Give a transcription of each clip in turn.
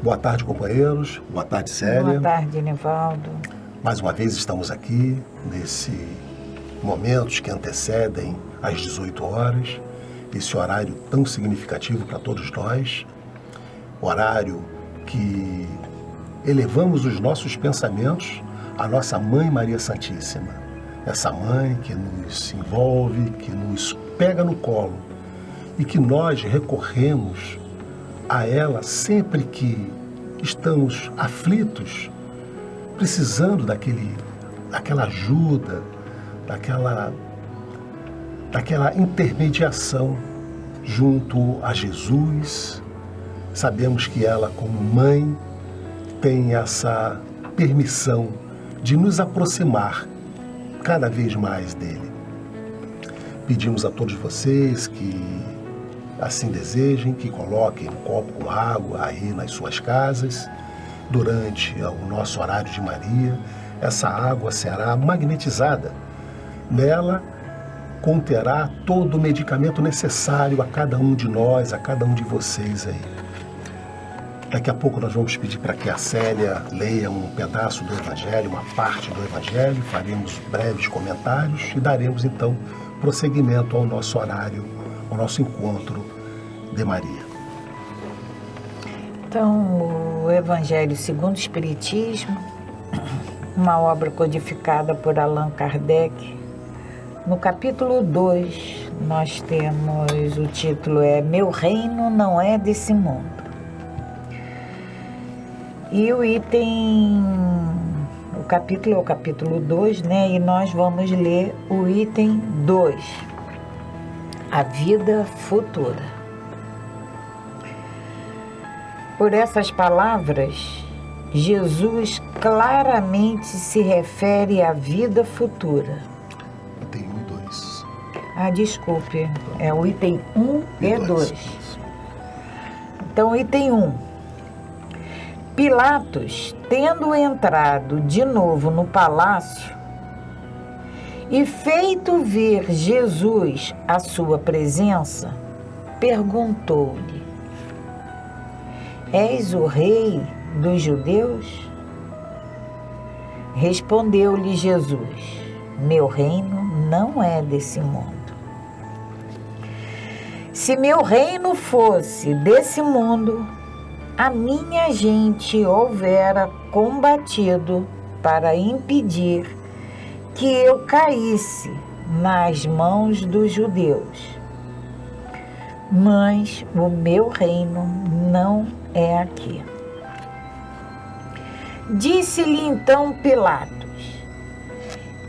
Boa tarde, companheiros. Boa tarde, Célia. Boa tarde, Nivaldo. Mais uma vez estamos aqui, nesse momentos que antecedem às 18 horas, esse horário tão significativo para todos nós, horário que elevamos os nossos pensamentos à nossa Mãe Maria Santíssima, essa mãe que nos envolve, que nos pega no colo e que nós recorremos a ela sempre que estamos aflitos, precisando daquela ajuda, daquela intermediação junto a Jesus. Sabemos que ela, como mãe, tem essa permissão de nos aproximar cada vez mais dele. Pedimos a todos vocês que assim desejem, que coloquem um copo com água aí nas suas casas. Durante o nosso horário de Maria, essa água será magnetizada. Nela conterá todo o medicamento necessário a cada um de nós, a cada um de vocês aí. Daqui a pouco nós vamos pedir para que a Célia leia um pedaço do Evangelho, uma parte do Evangelho, faremos breves comentários e daremos então prosseguimento ao nosso horário, ao nosso encontro de Maria. Então, o Evangelho segundo o Espiritismo, uma obra codificada por Allan Kardec. No capítulo 2, nós temos, o título é Meu Reino Não É Desse Mundo. E o item, o capítulo é o capítulo 2, né? E nós vamos ler o item 2, a vida futura. Por essas palavras, Jesus claramente se refere à vida futura. Item 1 e 2. Desculpe, é o item 1 e 2. Então, item 1. Pilatos, tendo entrado de novo no palácio e feito ver Jesus à sua presença, perguntou-lhe: És o rei dos judeus? Respondeu-lhe Jesus: Meu reino não é desse mundo. Se meu reino fosse desse mundo, a minha gente houvera combatido para impedir que eu caísse nas mãos dos judeus. Mas o meu reino não é aqui. Disse-lhe então Pilatos: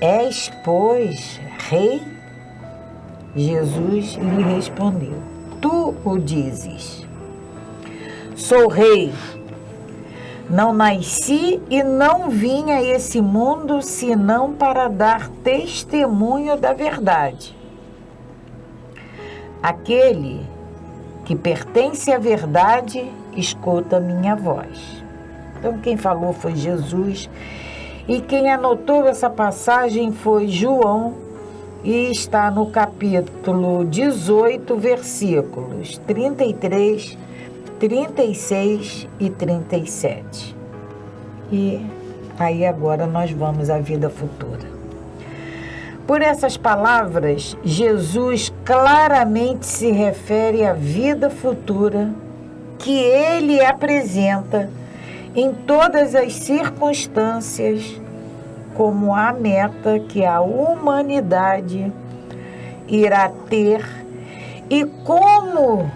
És, pois, rei? Jesus lhe respondeu: Tu o dizes. Sou rei. Não nasci e não vim a esse mundo senão para dar testemunho da verdade. Aquele que pertence à verdade escuta minha voz. Então, quem falou foi Jesus, e quem anotou essa passagem foi João, e está no capítulo 18, versículos 33, 36 e 37. E aí agora nós vamos à vida futura. Por essas palavras, Jesus claramente se refere à vida futura que ele apresenta em todas as circunstâncias como a meta que a humanidade irá ter e como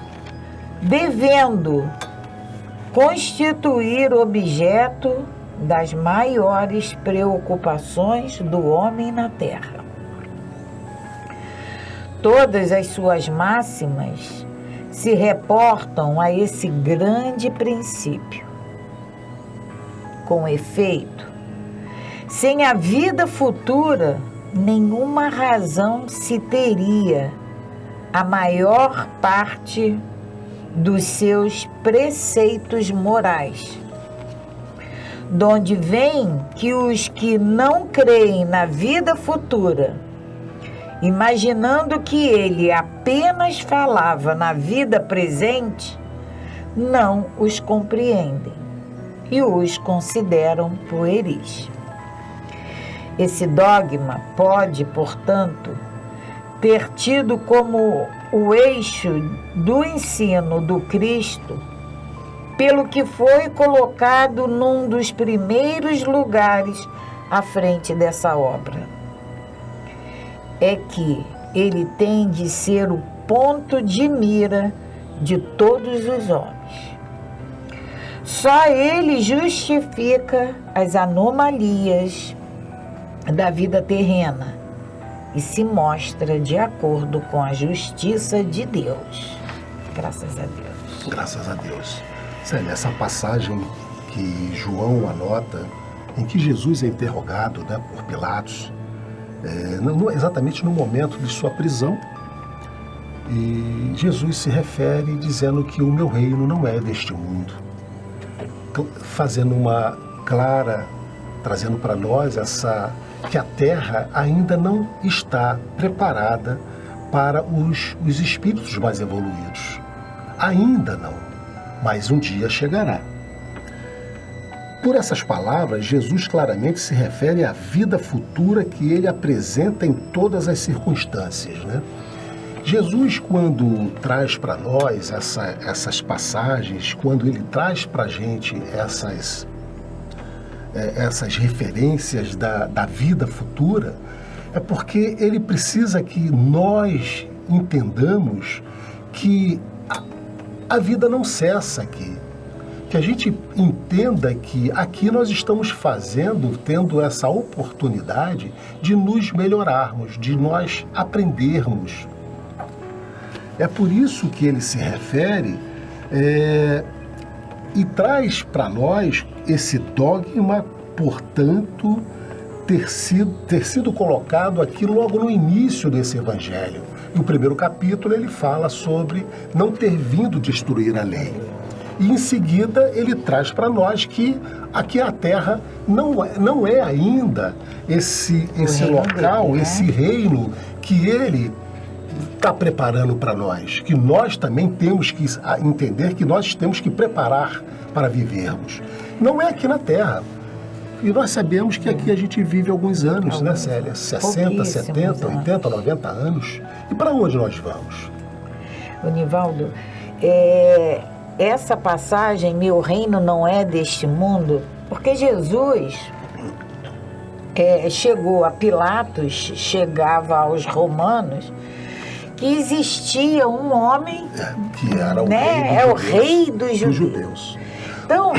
devendo constituir objeto das maiores preocupações do homem na Terra. Todas as suas máximas se reportam a esse grande princípio. Com efeito, sem a vida futura, nenhuma razão se teria a maior parte dos seus preceitos morais, donde vem que os que não creem na vida futura, imaginando que ele apenas falava na vida presente, não os compreendem. e os consideram pueris. Esse dogma pode, portanto, ter tido como o eixo do ensino do Cristo, pelo que foi colocado num dos primeiros lugares à frente dessa obra. É que ele tem de ser o ponto de mira de todos os homens. Só ele justifica as anomalias da vida terrena e se mostra de acordo com a justiça de Deus. Graças a Deus. Graças a Deus. Célia, essa passagem que João anota, em que Jesus é interrogado, né, por Pilatos, exatamente no momento de sua prisão, e Jesus se refere dizendo que o meu reino não é deste mundo, fazendo uma clara, trazendo para nós que a terra ainda não está preparada para os espíritos mais evoluídos. Ainda não, mas um dia chegará. Por essas palavras, Jesus claramente se refere à vida futura que ele apresenta em todas as circunstâncias, né? Jesus, quando traz para nós essas passagens, quando ele traz para a gente essas referências da vida futura, é porque ele precisa que nós entendamos que a vida não cessa aqui. Que a gente entenda que aqui nós estamos tendo essa oportunidade de nos melhorarmos, de nós aprendermos. É por isso que ele se refere e traz para nós esse dogma, portanto, ter sido colocado aqui logo no início desse evangelho. No primeiro capítulo ele fala sobre não ter vindo destruir a lei. E em seguida ele traz para nós que aqui a Terra não é ainda esse local, dele, né? Esse reino que ele está preparando para nós, que nós também temos que entender que nós temos que preparar para vivermos. Não é aqui na Terra. E nós sabemos que aqui a gente vive alguns anos, né, Célia? 60, 70, 80, 90 anos. E para onde nós vamos? Nivaldo, essa passagem, meu reino não é deste mundo, porque Jesus chegou a Pilatos, chegava aos romanos, que existia um homem, que era o rei dos judeus. Então,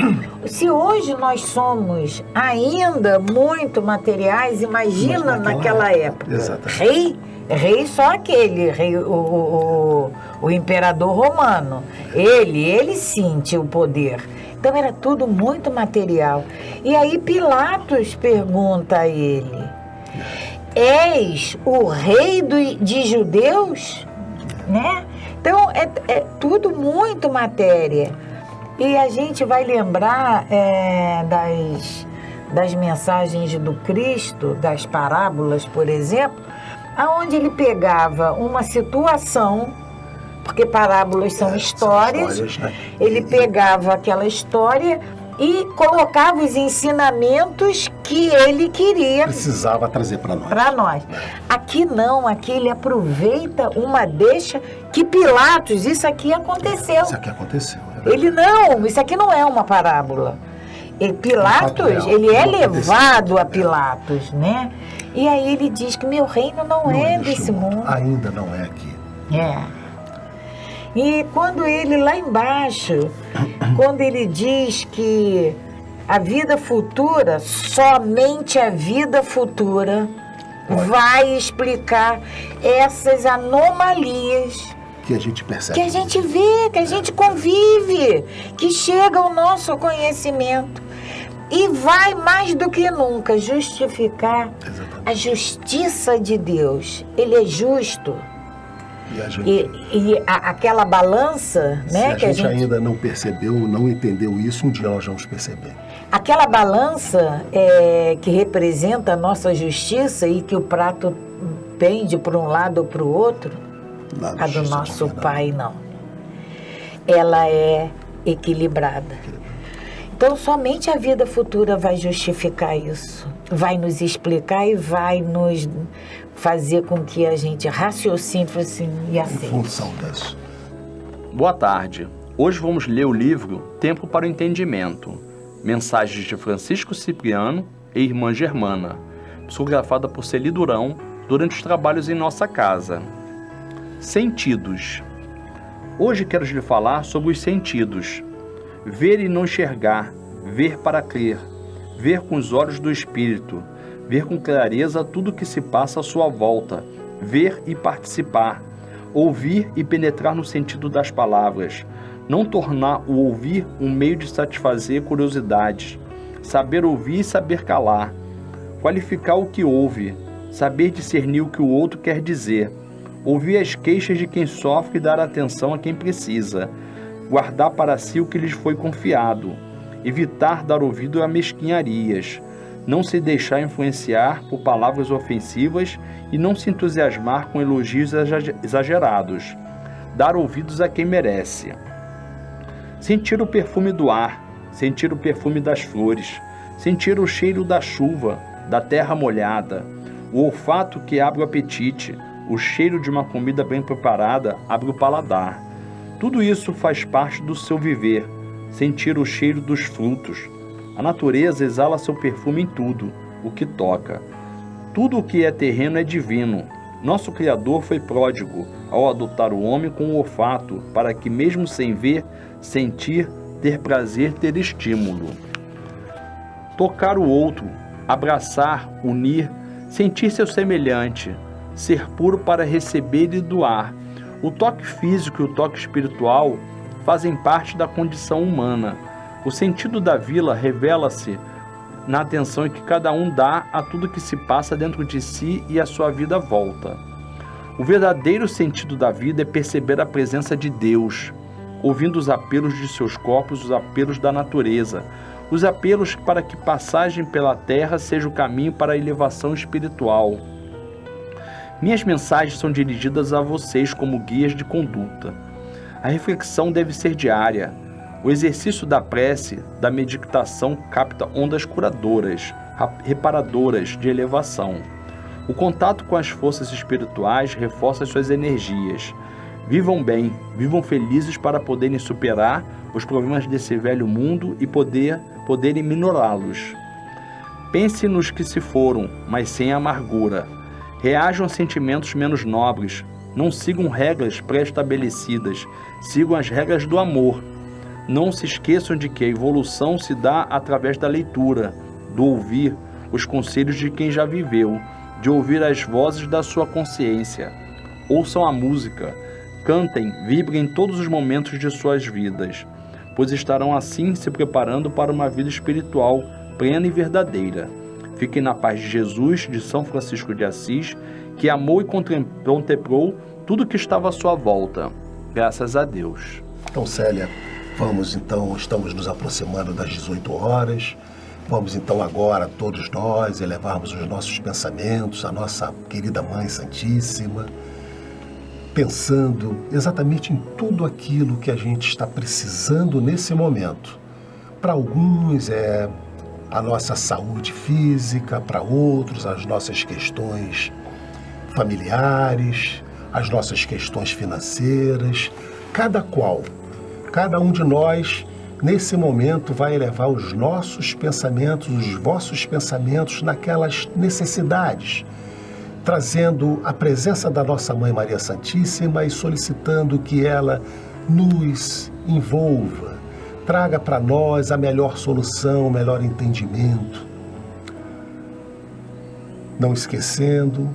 se hoje nós somos ainda muito materiais, imagina naquela época. Exatamente. Rei só aquele, o imperador romano. Ele sim tinha o poder. Então era tudo muito material. E aí Pilatos pergunta a ele: és o rei de judeus? Né? Então é tudo muito matéria. E a gente vai lembrar das mensagens do Cristo, das parábolas, por exemplo, aonde ele pegava uma situação, porque parábolas são histórias, né? Ele pegava aquela história e colocava os ensinamentos que ele queria. Precisava trazer para nós. Aqui não, aqui ele aproveita uma deixa que Pilatos, isso aqui aconteceu. Isso aqui aconteceu. Isso aqui não é uma parábola. Pilatos, ele é levado a Pilatos, né? E aí ele diz que meu reino não é desse mundo. Ainda não é aqui. E quando ele, lá embaixo, quando ele diz que a vida futura, somente a vida futura vai explicar essas anomalias que a gente percebe, que a gente vê, que a gente convive, que chega ao nosso conhecimento e vai mais do que nunca justificar a justiça de Deus. Ele é justo. E aquela balança, né? Se a gente ainda não percebeu, não entendeu isso, um dia nós vamos perceber. Aquela balança que representa a nossa justiça e que o prato pende para um lado ou para o outro, a do nosso Pai não. Ela é equilibrada. Então, somente a vida futura vai justificar isso, vai nos explicar e vai nos fazer com que a gente raciocine assim, e Em aceite. função disso. Boa tarde. Hoje vamos ler o livro Tempo para o Entendimento, mensagens de Francisco Cipriano e Irmã Germana, psicografada por Celi Durão durante os trabalhos em nossa casa. Sentidos. Hoje quero lhe falar sobre os sentidos. Ver e não enxergar, ver para crer, ver com os olhos do espírito, ver com clareza tudo o que se passa à sua volta, ver e participar, ouvir e penetrar no sentido das palavras, não tornar o ouvir um meio de satisfazer curiosidades, saber ouvir e saber calar, qualificar o que ouve, saber discernir o que o outro quer dizer, ouvir as queixas de quem sofre e dar atenção a quem precisa, guardar para si o que lhes foi confiado, evitar dar ouvido a mesquinharias, não se deixar influenciar por palavras ofensivas e não se entusiasmar com elogios exagerados, dar ouvidos a quem merece. Sentir o perfume do ar, sentir o perfume das flores, sentir o cheiro da chuva, da terra molhada, o olfato que abre o apetite, o cheiro de uma comida bem preparada abre o paladar. Tudo isso faz parte do seu viver, sentir o cheiro dos frutos. A natureza exala seu perfume em tudo, o que toca. Tudo o que é terreno é divino. Nosso Criador foi pródigo ao adotar o homem com o olfato, para que mesmo sem ver, sentir, ter prazer, ter estímulo. Tocar o outro, abraçar, unir, sentir seu semelhante, ser puro para receber e doar. O toque físico e o toque espiritual fazem parte da condição humana. O sentido da vida revela-se na atenção que cada um dá a tudo que se passa dentro de si e a sua vida volta. O verdadeiro sentido da vida é perceber a presença de Deus, ouvindo os apelos de seus corpos, os apelos da natureza, os apelos para que passagem pela terra seja o caminho para a elevação espiritual. Minhas mensagens são dirigidas a vocês como guias de conduta. A reflexão deve ser diária. O exercício da prece, da meditação capta ondas curadoras, reparadoras de elevação. O contato com as forças espirituais reforça suas energias. Vivam bem, vivam felizes para poderem superar os problemas desse velho mundo e poderem minorá-los. Pense nos que se foram, mas sem amargura. Reajam a sentimentos menos nobres. Não sigam regras pré-estabelecidas. Sigam as regras do amor. Não se esqueçam de que a evolução se dá através da leitura, do ouvir os conselhos de quem já viveu, de ouvir as vozes da sua consciência. Ouçam a música, cantem, vibrem em todos os momentos de suas vidas, pois estarão assim se preparando para uma vida espiritual plena e verdadeira. Fiquem na paz de Jesus, de São Francisco de Assis, que amou e contemplou tudo que estava à sua volta. Graças a Deus. Então, Célia, estamos nos aproximando das 18 horas. Vamos então agora, todos nós, elevarmos os nossos pensamentos à nossa querida Mãe Santíssima, pensando exatamente em tudo aquilo que a gente está precisando nesse momento. Para alguns é a nossa saúde física, para outros as nossas questões familiares, as nossas questões financeiras. Cada um de nós, nesse momento, vai elevar os nossos pensamentos, os vossos pensamentos naquelas necessidades, trazendo a presença da nossa Mãe Maria Santíssima e solicitando que ela nos envolva, traga para nós a melhor solução, o melhor entendimento. Não esquecendo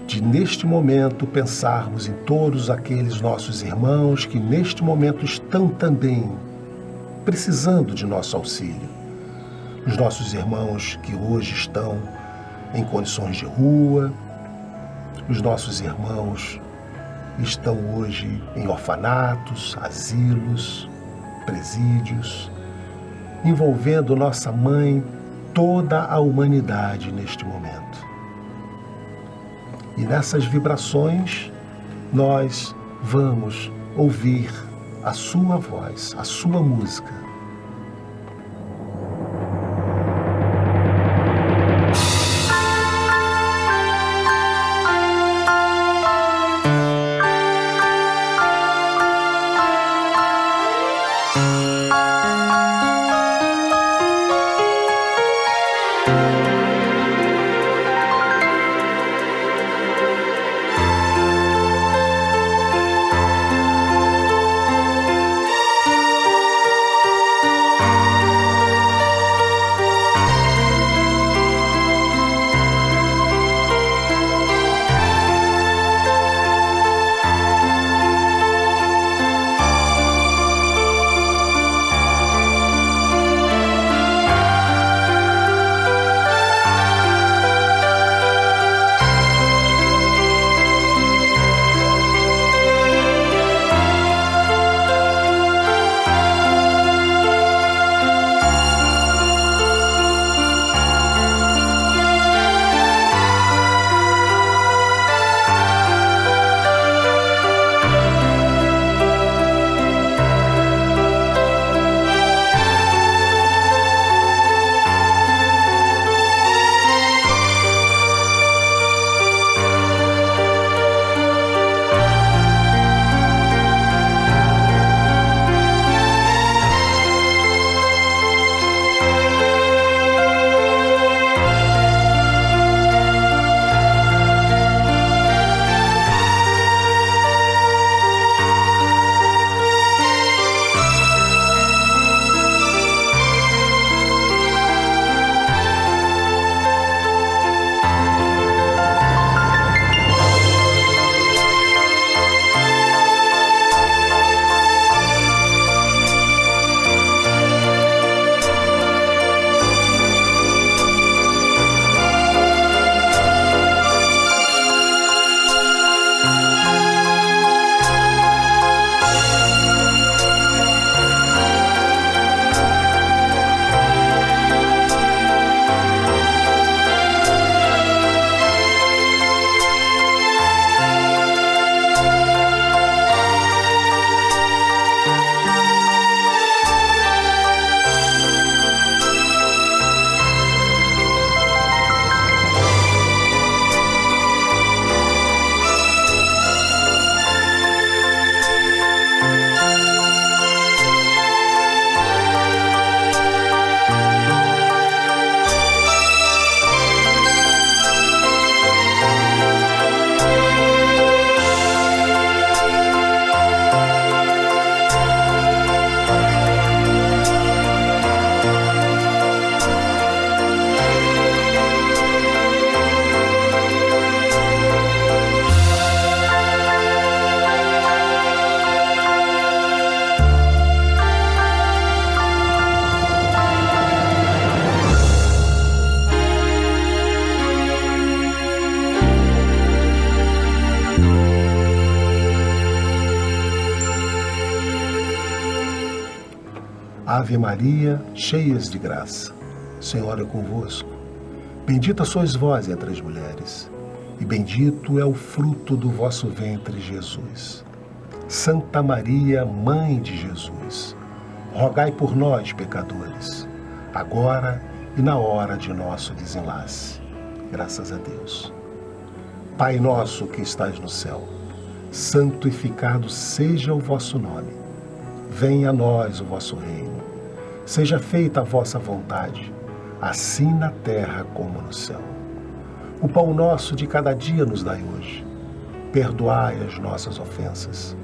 de, neste momento, pensarmos em todos aqueles nossos irmãos que, neste momento, estão também precisando de nosso auxílio. Os nossos irmãos que hoje estão em condições de rua, os nossos irmãos estão hoje em orfanatos, asilos, presídios, envolvendo nossa Mãe, toda a humanidade neste momento. E nessas vibrações, nós vamos ouvir a sua voz, a sua música. Ave Maria, cheias de graça, o Senhor é convosco. Bendita sois vós entre as mulheres, e bendito é o fruto do vosso ventre, Jesus. Santa Maria, Mãe de Jesus, rogai por nós, pecadores, agora e na hora de nosso desenlace. Graças a Deus. Pai nosso que estais no céu, santificado seja o vosso nome. Venha a nós o vosso reino. Seja feita a vossa vontade, assim na terra como no céu. O pão nosso de cada dia nos dai hoje. Perdoai as nossas ofensas,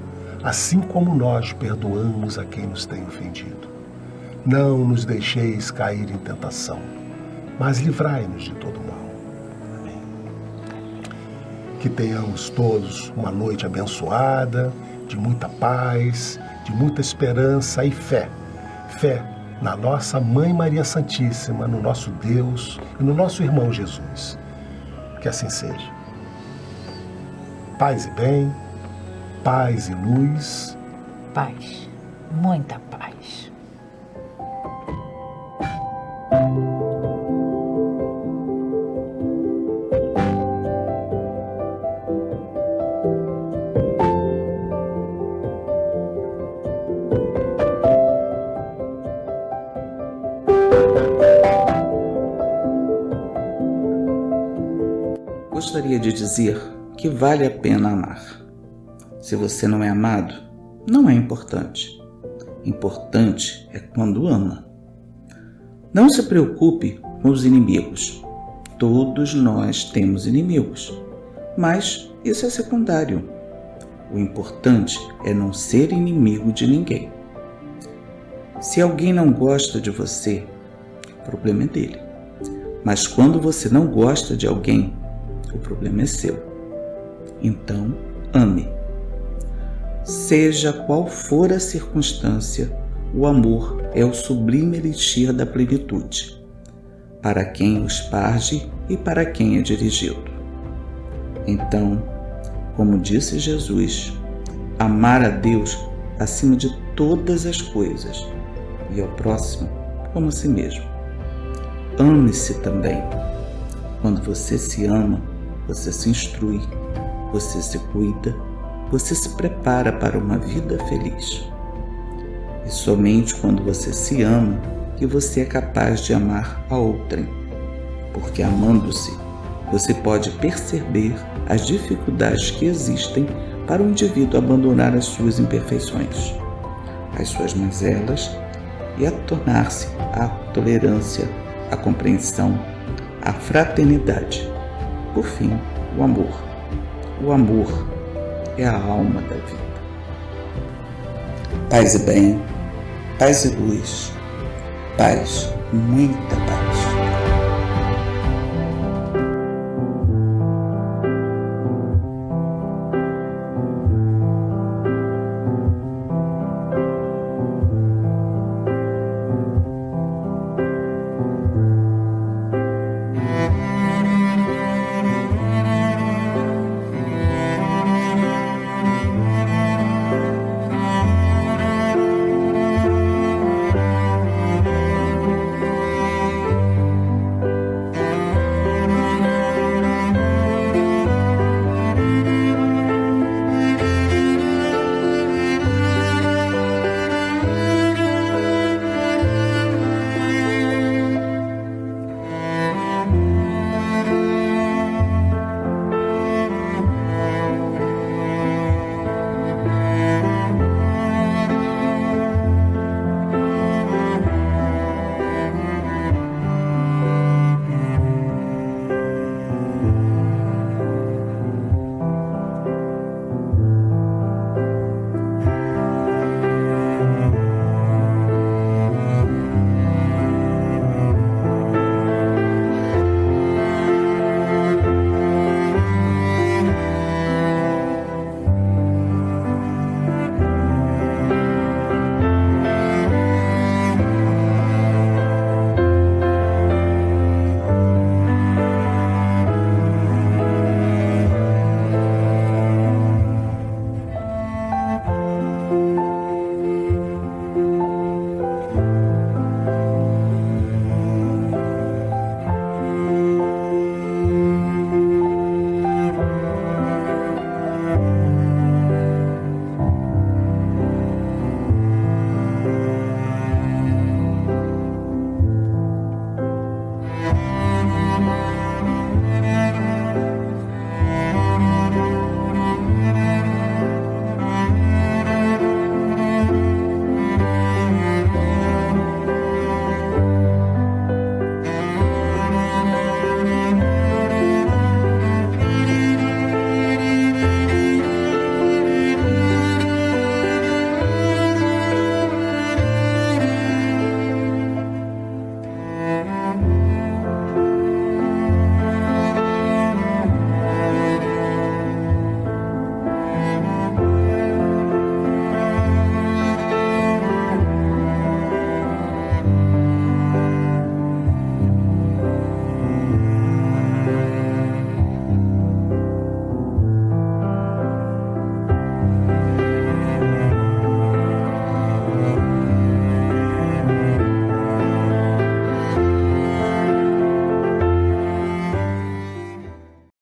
assim como nós perdoamos a quem nos tem ofendido. Não nos deixeis cair em tentação, mas livrai-nos de todo mal. Amém. Que tenhamos todos uma noite abençoada, de muita paz, de muita esperança e fé. Fé na nossa Mãe Maria Santíssima, no nosso Deus e no nosso irmão Jesus. Que assim seja. Paz e bem, paz e luz. Paz, muita paz. Gostaria de dizer que vale a pena amar. Se você não é amado, não é importante. Importante é quando ama. Não se preocupe com os inimigos. Todos nós temos inimigos, mas isso é secundário. O importante é não ser inimigo de ninguém. Se alguém não gosta de você, o problema é dele. Mas quando você não gosta de alguém, o problema é seu. Então, ame. Seja qual for a circunstância, o amor é o sublime elixir da plenitude, para quem o esparge e para quem é dirigido. Então, como disse Jesus, amar a Deus acima de todas as coisas e ao próximo como a si mesmo. Ame-se também. Quando você se ama, você se instrui, você se cuida, você se prepara para uma vida feliz. E somente quando você se ama que você é capaz de amar a outrem, porque amando-se, você pode perceber as dificuldades que existem para o indivíduo abandonar as suas imperfeições, as suas mazelas e a tornar-se a tolerância, a compreensão, a fraternidade. Por fim, o amor. O amor é a alma da vida. Paz e bem, paz e luz, paz, muita paz.